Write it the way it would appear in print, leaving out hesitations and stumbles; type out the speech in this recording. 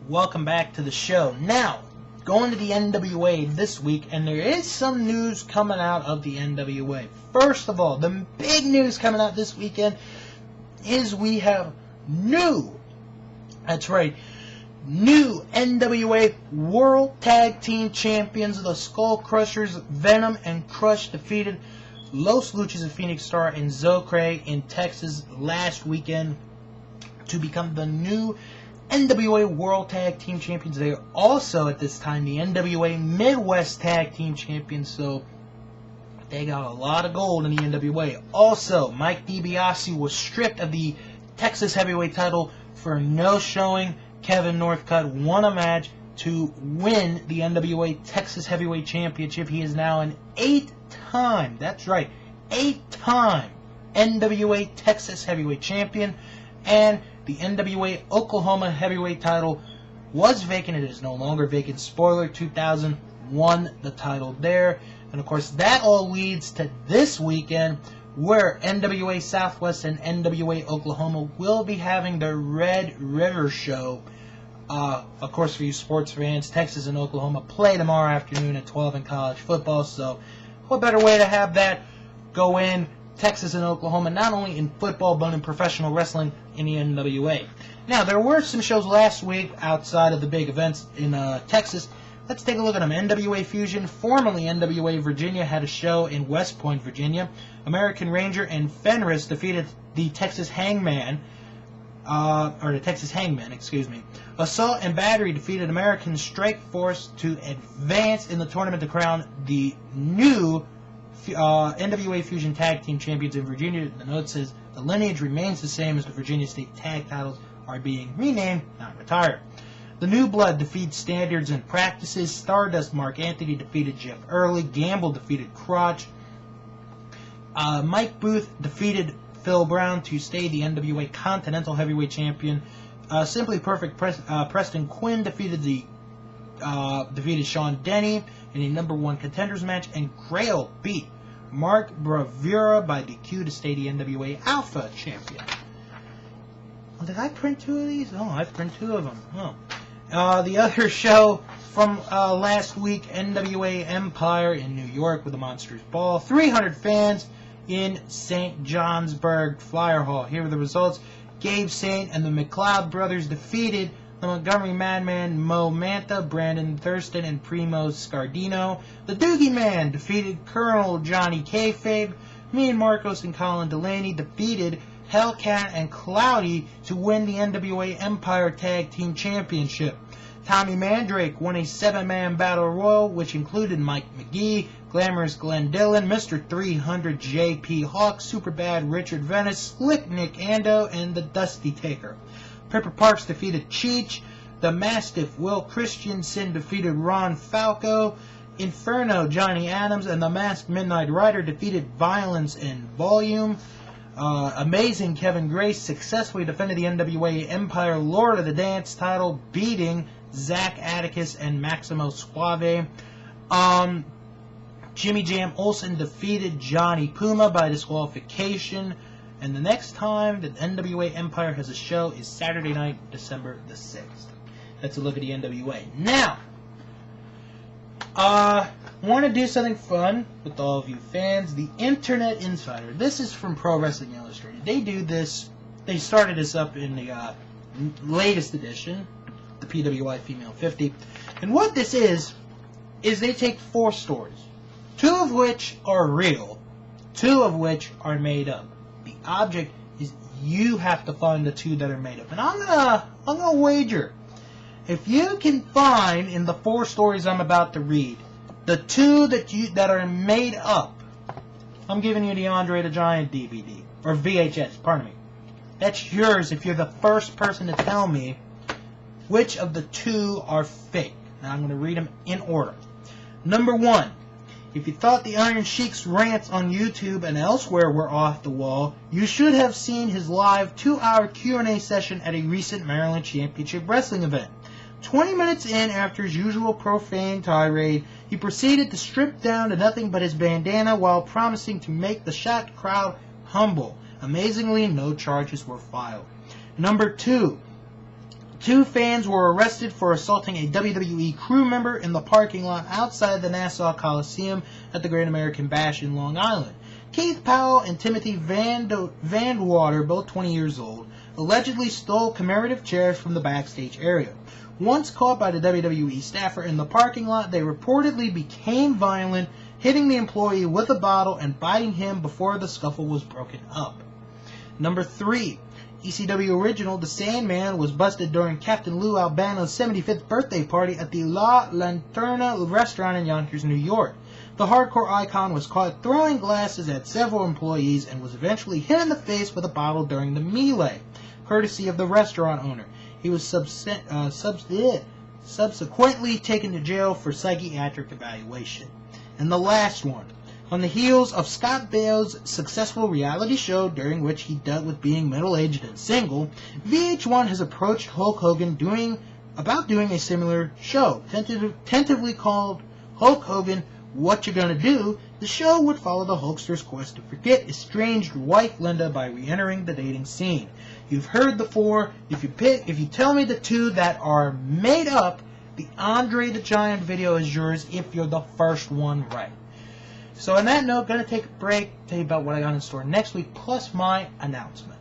welcome back to the show. Now, going to the NWA this week, and there is some news coming out of the NWA. First of all, the big news coming out this weekend is we have new NWA World Tag Team Champions. The Skull Crushers, Venom and Crush defeated Los Luchas of Phoenix Star and Zocre in Texas last weekend to become the new NWA World Tag Team Champions. They are also, at this time, the NWA Midwest Tag Team Champions, so they got a lot of gold in the NWA. Also, Mike DiBiase was stripped of the Texas Heavyweight title for no showing. Kevin Northcutt won a match to win the NWA Texas Heavyweight Championship. He is now an 8-time, that's right, 8-time NWA Texas Heavyweight Champion. And the NWA Oklahoma Heavyweight title was vacant. It is no longer vacant. Spoiler, 2000 won the title there. And of course, that all leads to this weekend, where NWA Southwest and NWA Oklahoma will be having the Red River Show. Of course, for you sports fans, Texas and Oklahoma play tomorrow afternoon at 12 in college football. So what better way to have that go in? Texas and Oklahoma, not only in football, but in professional wrestling in the NWA. Now, there were some shows last week outside of the big events in Texas. Let's take a look at them. NWA Fusion, formerly NWA Virginia, had a show in West Point, Virginia. American Ranger and Fenris defeated the Texas Hangman, Assault and Battery defeated American Strike Force to advance in the tournament to crown the new NWA Fusion Tag Team Champions in Virginia. The note says the lineage remains the same as the Virginia State Tag titles are being renamed, not retired. The New Blood defeats Standards and Practices. Stardust Mark Anthony defeated Jeff Early. Gamble defeated Crotch. Mike Booth defeated Phil Brown to stay the NWA Continental Heavyweight Champion. Simply Perfect Preston Quinn defeated Sean Denny in a number 1 contenders match, and Grail beat Mark Bravura by DQ to stay the NWA Alpha Champion. Oh, did I print 2 of these? Oh, I've printed 2 of them. Oh. The other show from last week, NWA Empire in New York with the Monsters Ball. 300 fans in St. Johnsburg Flyer Hall. Here are the results. Gabe Saint and the McLeod brothers defeated the Montgomery Madman, Mo Manta, Brandon Thurston, and Primo Scardino. The Doogie Man defeated Colonel Johnny Kayfabe. Me and Marcos and Colin Delaney defeated Hellcat and Cloudy to win the NWA Empire Tag Team Championship. Tommy Mandrake won a 7-man battle royal, which included Mike McGee, Glamorous Glenn Dillon, Mr. 300 J.P. Hawk, Superbad Richard Venice, Slick Nick Ando, and the Dusty Taker. Pepper Parks defeated Cheech. The Mastiff Will Christensen defeated Ron Falco. Inferno Johnny Adams and the Masked Midnight Rider defeated Violence and Volume. Amazing Kevin Grace successfully defended the NWA Empire Lord of the Dance title, beating Zach Atticus and Maximo Suave. Jimmy Jam Olsen defeated Johnny Puma by disqualification. And the next time that NWA Empire has a show is Saturday night, December the 6th. That's a look at the NWA. Now, want to do something fun with all of you fans. The Internet Insider. This is from Pro Wrestling Illustrated. They do this. They started this up in the latest edition, the PWI Female 50. And what this is they take 4 stories, 2 of which are real, 2 of which are made up. The object is you have to find the 2 that are made up. And I'm gonna wager, if you can find in the 4 stories I'm about to read, the 2 that are made up, I'm giving you the Andre the Giant DVD, or VHS, pardon me. That's yours if you're the first person to tell me which of the 2 are fake. Now I'm going to read them in order. Number 1. If you thought the Iron Sheik's rants on YouTube and elsewhere were off the wall, you should have seen his live 2-hour Q&A session at a recent Maryland Championship Wrestling event. 20 minutes in, after his usual profane tirade, he proceeded to strip down to nothing but his bandana while promising to make the shocked crowd humble. Amazingly, no charges were filed. Number 2. 2 fans were arrested for assaulting a WWE crew member in the parking lot outside the Nassau Coliseum at the Great American Bash in Long Island. Keith Powell and Timothy Vandewater, both 20 years old, allegedly stole commemorative chairs from the backstage area. Once caught by the WWE staffer in the parking lot, they reportedly became violent, hitting the employee with a bottle and biting him before the scuffle was broken up. Number 3. ECW original The Sandman was busted during Captain Lou Albano's 75th birthday party at the La Lanterna restaurant in Yonkers, New York. The hardcore icon was caught throwing glasses at several employees and was eventually hit in the face with a bottle during the melee, courtesy of the restaurant owner. He was subsequently taken to jail for psychiatric evaluation. And the last one. On the heels of Scott Bale's successful reality show during which he dealt with being middle-aged and single, VH1 has approached Hulk Hogan about doing a similar show, tentatively called Hulk Hogan What You Gonna Do. The show would follow the Hulkster's quest to forget estranged wife Linda by re-entering the dating scene. You've heard the 4. If you tell me the 2 that are made up, the Andre the Giant video is yours if you're the first one right. So on that note, going to take a break, tell you about what I got in store next week, plus my announcement.